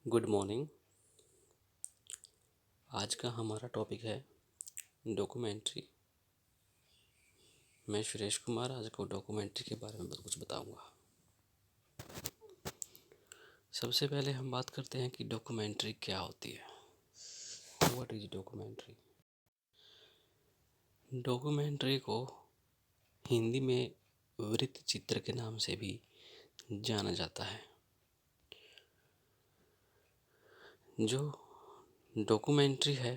Good morning. आज का हमारा टॉपिक है डॉक्यूमेंट्री। मैं सुरेश कुमार आज को डॉक्यूमेंट्री के बारे में कुछ बताऊंगा। सबसे पहले हम बात करते हैं कि डॉक्यूमेंट्री क्या होती है। What is documentary? डॉक्यूमेंट्री को हिंदी में वृत्त चित्र के नाम से भी जाना जाता है। जो डॉक्यूमेंट्री है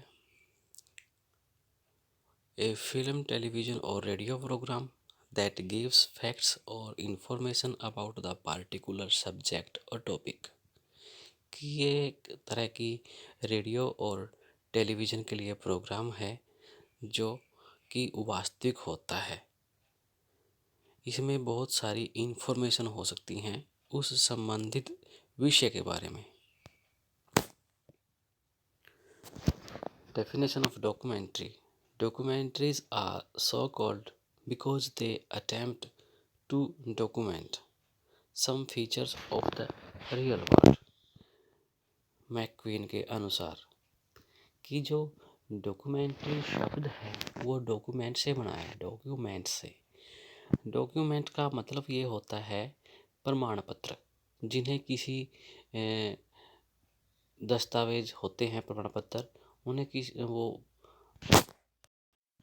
a film, television or radio program that gives facts or information about the particular subject or topic। कि ये एक तरह की रेडियो और टेलीविज़न के लिए प्रोग्राम है जो कि वास्तविक होता है। इसमें बहुत सारी इंफॉर्मेशन हो सकती हैं उस संबंधित विषय के बारे में। Definition of documentary. Documentaries are so called because they attempt to document some features of the real world। McQueen के अनुसार कि जो डॉक्यूमेंट्री शब्द है वो डॉक्यूमेंट से बना है। डॉक्यूमेंट से, डॉक्यूमेंट का मतलब ये होता है प्रमाण पत्र, जिन्हें किसी दस्तावेज होते हैं प्रमाण पत्र, उन्हें वो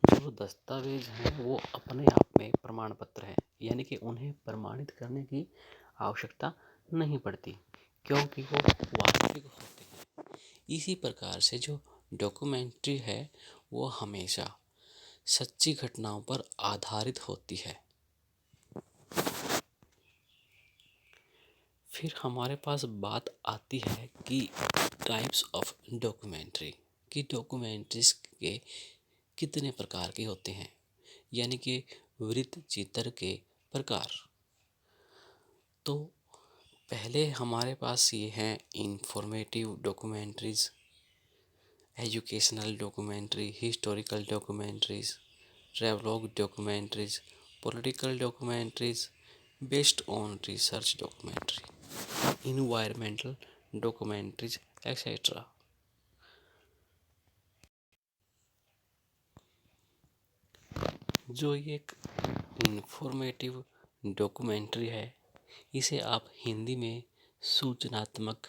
जो दस्तावेज हैं वो अपने आप में प्रमाण पत्र हैं, यानी कि उन्हें प्रमाणित करने की आवश्यकता नहीं पड़ती क्योंकि वो वास्तविक होते हैं। इसी प्रकार से जो डॉक्यूमेंट्री है वो हमेशा सच्ची घटनाओं पर आधारित होती है। फिर हमारे पास बात आती है कि टाइप्स ऑफ डॉक्यूमेंट्री, कि डॉक्यूमेंट्रीज के कितने प्रकार के होते हैं, यानी कि वृत्त चित्र के प्रकार। तो पहले हमारे पास ये हैं informative documentaries, educational documentary, historical documentaries, travelogue documentaries, political documentaries, based on research documentary, environmental documentaries etcetera. जो ये एक इंफॉर्मेटिव डॉक्यूमेंट्री है इसे आप हिंदी में सूचनात्मक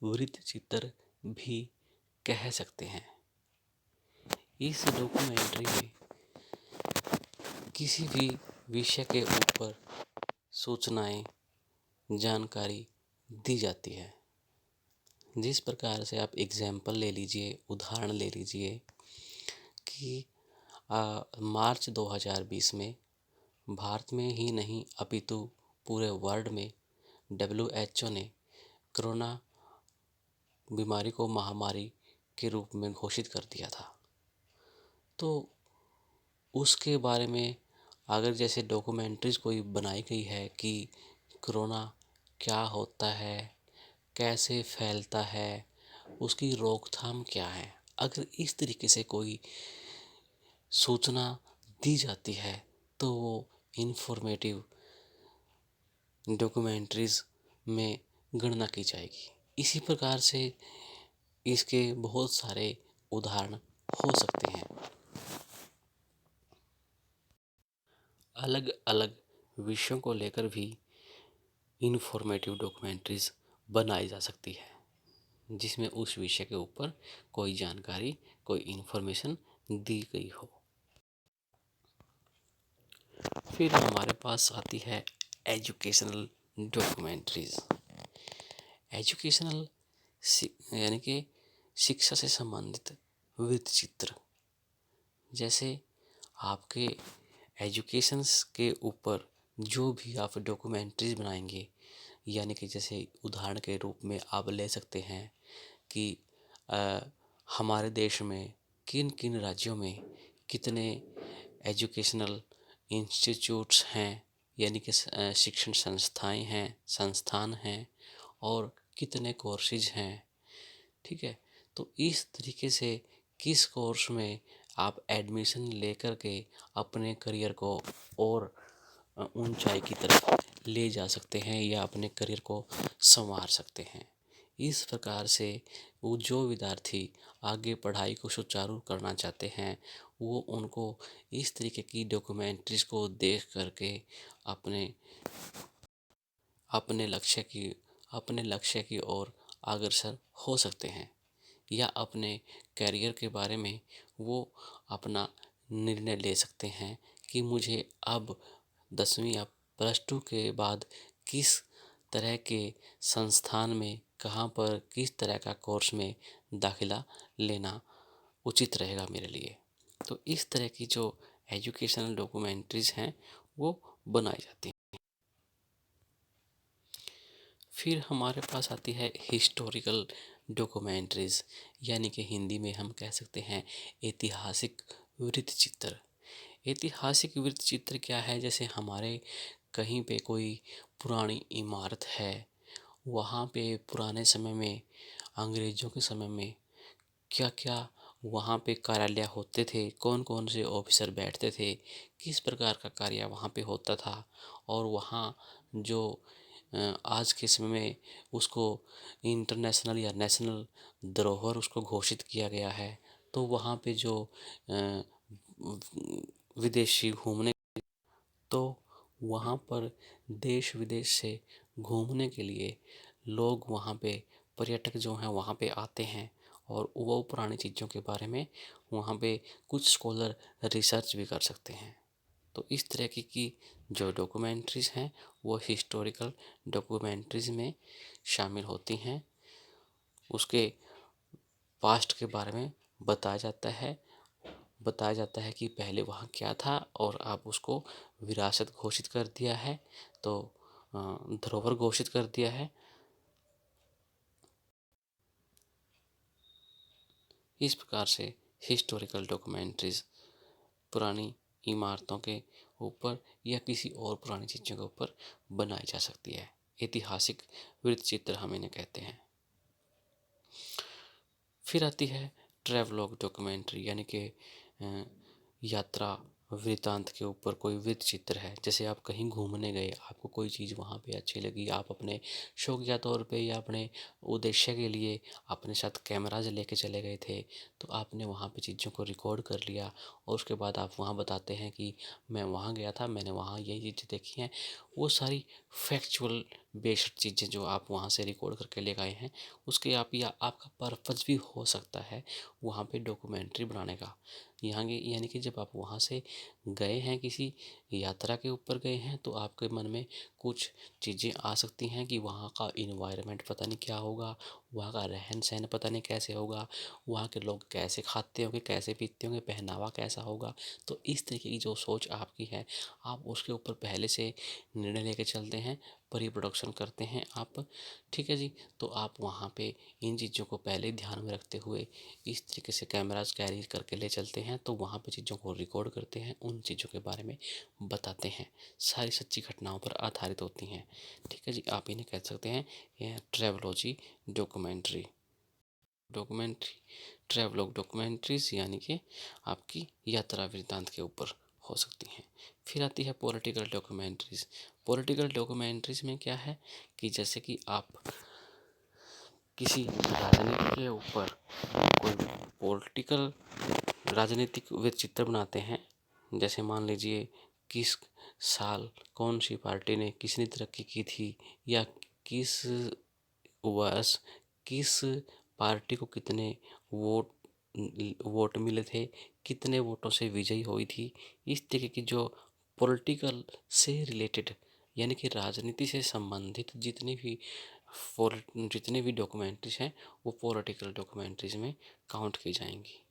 वृत्त चित्र भी कह सकते हैं। इस डॉक्यूमेंट्री में किसी भी विषय के ऊपर सूचनाएं, जानकारी दी जाती है। जिस प्रकार से आप एग्जाम्पल ले लीजिए, उदाहरण ले लीजिए कि मार्च 2020 में भारत में ही नहीं अपितु पूरे वर्ल्ड में WHO ने कोरोना बीमारी को महामारी के रूप में घोषित कर दिया था। तो उसके बारे में अगर जैसे डॉक्यूमेंट्रीज कोई बनाई गई है कि कोरोना क्या होता है, कैसे फैलता है, उसकी रोकथाम क्या है, अगर इस तरीके से कोई सूचना दी जाती है तो वो इंफॉर्मेटिव डॉक्यूमेंट्रीज में गणना की जाएगी। इसी प्रकार से इसके बहुत सारे उदाहरण हो सकते हैं। अलग अलग विषयों को लेकर भी इंफॉर्मेटिव डॉक्यूमेंट्रीज बनाई जा सकती है जिसमें उस विषय के ऊपर कोई जानकारी, कोई इंफॉर्मेशन दी गई हो। फिर हमारे पास आती है एजुकेशनल डॉक्यूमेंट्रीज। एजुकेशनल यानी कि शिक्षा से संबंधित वृत्त चित्र। जैसे आपके एजुकेशंस के ऊपर जो भी आप डॉक्यूमेंट्रीज बनाएंगे, यानी कि जैसे उदाहरण के रूप में आप ले सकते हैं कि हमारे देश में किन किन राज्यों में कितने एजुकेशनल इंस्टीट्यूट्स हैं, यानी कि शिक्षण संस्थाएं हैं, संस्थान हैं, और कितने कोर्सेज हैं। ठीक है, तो इस तरीके से किस कोर्स में आप एडमिशन लेकर के अपने करियर को और ऊंचाई की तरफ ले जा सकते हैं या अपने करियर को संवार सकते हैं। इस प्रकार से वो जो विद्यार्थी आगे पढ़ाई को सुचारू करना चाहते हैं वो उनको इस तरीके की डॉक्यूमेंट्रीज को देख करके अपने अपने लक्ष्य की अपने लक्ष्य की ओर अग्रसर हो सकते हैं या अपने करियर के बारे में वो अपना निर्णय ले सकते हैं कि मुझे अब 10वीं या +2 के बाद किस तरह के संस्थान में कहाँ पर किस तरह का कोर्स में दाखिला लेना उचित रहेगा मेरे लिए। तो इस तरह की जो एजुकेशनल डॉक्यूमेंट्रीज़ हैं वो बनाई जाती हैं। फिर हमारे पास आती है हिस्टोरिकल डॉक्यूमेंट्रीज़, यानी कि हिंदी में हम कह सकते हैं ऐतिहासिक वृत्त चित्र। ऐतिहासिक वृत्त चित्र क्या है? जैसे हमारे कहीं पे कोई पुरानी इमारत है, वहाँ पे पुराने समय में अंग्रेज़ों के समय में क्या क्या वहाँ पे कार्यालय होते थे, कौन कौन से ऑफिसर बैठते थे, किस प्रकार का कार्य वहाँ पे होता था और वहाँ जो आज के समय में उसको इंटरनेशनल या नेशनल धरोहर उसको घोषित किया गया है। तो वहाँ पे जो अ, विदेशी घूमने तो वहाँ पर देश विदेश से घूमने के लिए लोग वहाँ पे पर्यटक जो हैं वहाँ पे आते हैं और वो पुरानी चीज़ों के बारे में वहाँ पे कुछ स्कॉलर रिसर्च भी कर सकते हैं। तो इस तरह की जो डॉक्यूमेंट्रीज़ हैं वो हिस्टोरिकल डॉक्यूमेंट्रीज़ में शामिल होती हैं। उसके पास्ट के बारे में बताया जाता है बताया जाता है कि पहले वहाँ क्या था और अब उसको विरासत घोषित कर दिया है, तो धरोहर घोषित कर दिया है। इस प्रकार से हिस्टोरिकल डॉक्यूमेंट्रीज़ पुरानी इमारतों के ऊपर या किसी और पुरानी चीज़ों के ऊपर बनाई जा सकती है। ऐतिहासिक वृत्त चित्र हम इन्हें कहते हैं। फिर आती है ट्रैवलॉग डॉक्यूमेंट्री, यानी कि यात्रा वृत्तांत के ऊपर कोई वृत्त चित्र है। जैसे आप कहीं घूमने गए, आपको कोई चीज़ वहाँ पे अच्छी लगी, आप अपने शौकिया तौर पे या अपने उद्देश्य के लिए अपने साथ कैमराज लेके चले गए थे, तो आपने वहाँ पे चीज़ों को रिकॉर्ड कर लिया और उसके बाद आप वहाँ बताते हैं कि मैं वहाँ गया था, मैंने वहाँ ये चीज़ें देखी हैं। वो सारी फैक्चुअल बेस्ड चीज़ें जो आप वहाँ से रिकॉर्ड करके ले गए हैं, उसके आप या आपका पर्पज़ भी हो सकता है वहाँ पे डॉक्यूमेंट्री बनाने का। यहाँ की यानी कि जब आप वहाँ से गए हैं, किसी यात्रा के ऊपर गए हैं, तो आपके मन में कुछ चीज़ें आ सकती हैं कि वहाँ का इन्वायरमेंट पता नहीं क्या होगा, वहाँ का रहन सहन पता नहीं कैसे होगा, वहाँ के लोग कैसे खाते होंगे, कैसे पीते होंगे, पहनावा कैसा होगा। तो इस तरीके की जो सोच आपकी है, आप उसके ऊपर पहले से निर्णय लेके चलते हैं, प्री प्रोडक्शन करते हैं आप। ठीक है जी। तो आप वहाँ पे इन चीज़ों को पहले ध्यान में रखते हुए इस तरीके से कैमरास कैरी करके ले चलते हैं, तो वहाँ पे चीज़ों को रिकॉर्ड करते हैं, उन चीज़ों के बारे में बताते हैं। सारी सच्ची घटनाओं पर आधारित होती हैं। ठीक है जी। आप इन्हें कह सकते हैं यह ट्रेवलॉजी डॉक्यूमेंट्री। डॉक्यूमेंट्री ट्रैवलॉग डॉक्यूमेंट्रीज़ यानी कि आपकी यात्रा वृत्तांत के ऊपर हो सकती हैं। फिर आती है पॉलिटिकल डॉक्यूमेंट्रीज़। पॉलिटिकल डॉक्यूमेंट्रीज़ में क्या है कि जैसे कि आप किसी राजनीति के ऊपर कोई पॉलिटिकल राजनीतिक चित्र बनाते हैं। जैसे मान लीजिए किस साल कौन सी पार्टी ने किसने तरक्की की थी, या किस वर्ष किस पार्टी को कितने वोट वोट मिले थे, कितने वोटों से विजयी हुई थी। इस तरीके की जो पॉलिटिकल से रिलेटेड यानी कि राजनीति से संबंधित जितनी भी डॉक्यूमेंट्रीज हैं वो पॉलिटिकल डॉक्यूमेंट्रीज में काउंट की जाएंगी।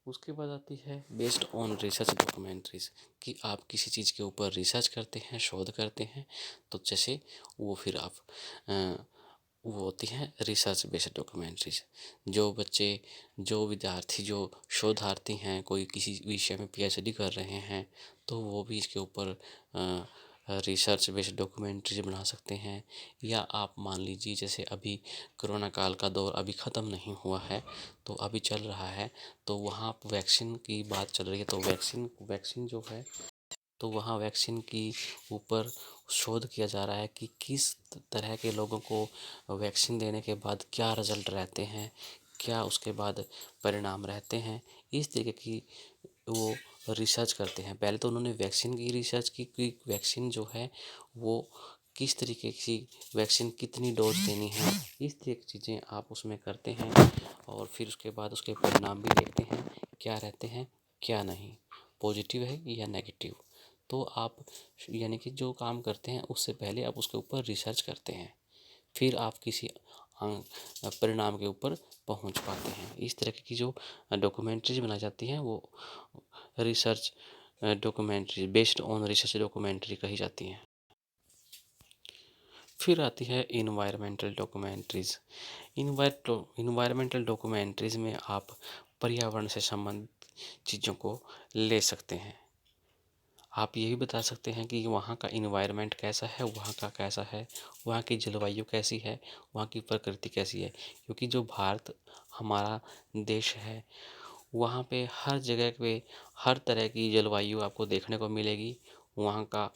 उसके बाद आती है बेस्ड ऑन रिसर्च डॉक्यूमेंट्रीज, कि आप किसी चीज़ के ऊपर रिसर्च करते हैं, शोध करते हैं, तो जैसे वो फिर आप वो होती हैं रिसर्च बेस्ड डॉक्यूमेंट्रीज। जो विद्यार्थी जो शोधार्थी हैं, कोई किसी विषय में पीएचडी कर रहे हैं, तो वो भी इसके ऊपर रिसर्च बेस्ड डॉक्यूमेंट्रीज बना सकते हैं। या आप मान लीजिए जैसे अभी कोरोना काल का दौर अभी ख़त्म नहीं हुआ है, तो अभी चल रहा है, तो वहाँ वैक्सीन की बात चल रही है, तो वैक्सीन जो है तो वहाँ वैक्सीन की ऊपर शोध किया जा रहा है कि किस तरह के लोगों को वैक्सीन देने के बाद क्या रिज़ल्ट रहते हैं, क्या उसके बाद परिणाम रहते हैं। इस तरीके की वो रिसर्च करते हैं। पहले तो उन्होंने वैक्सीन की रिसर्च की कि वैक्सीन जो है वो किस तरीके की वैक्सीन कितनी डोज देनी है, इस तरह की चीज़ें आप उसमें करते हैं और फिर उसके बाद उसके परिणाम भी देखते हैं क्या रहते हैं क्या नहीं, पॉजिटिव है या नेगेटिव। तो आप यानी कि जो काम करते हैं उससे पहले आप उसके ऊपर रिसर्च करते हैं, फिर आप किसी परिणाम के ऊपर पहुंच पाते हैं। इस तरह की जो डॉक्यूमेंट्रीज बनाई जाती हैं वो research documentary based on research documentary कही जाती हैं। फिर आती है इन्वायरमेंटल डॉक्यूमेंट्रीज़। इन्वायरमेंटल डॉक्यूमेंट्रीज़ में आप पर्यावरण से संबंधित चीज़ों को ले सकते हैं। आप ये भी बता सकते हैं कि वहाँ का इन्वायरमेंट कैसा है, वहाँ का कैसा है, वहाँ की जलवायु कैसी है, वहाँ की प्रकृति कैसी है। क्योंकि जो भारत हमारा देश है वहाँ पे हर जगह पे हर तरह की जलवायु आपको देखने को मिलेगी। वहाँ का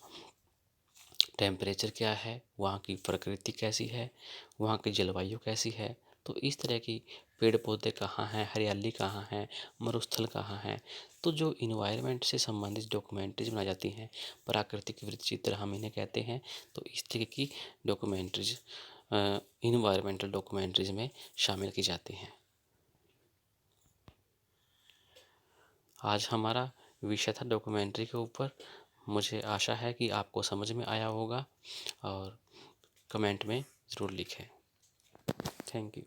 टेम्परेचर क्या है, वहाँ की प्रकृति कैसी है, वहाँ की जलवायु कैसी है। तो इस तरह की पेड़ पौधे कहाँ हैं, हरियाली कहाँ है, मरुस्थल कहाँ है। तो जो इन्वायरमेंट से संबंधित डॉक्यूमेंट्रीज बनाई जाती हैं, प्राकृतिक वृत्तचित्र हम इन्हें कहते हैं। तो इस तरह की डॉक्यूमेंट्रीज इन्वायरमेंटल डॉक्यूमेंट्रीज में शामिल की जाती हैं। आज हमारा विषय था डॉक्यूमेंट्री के ऊपर। मुझे आशा है कि आपको समझ में आया होगा और कमेंट में ज़रूर लिखें। Thank you.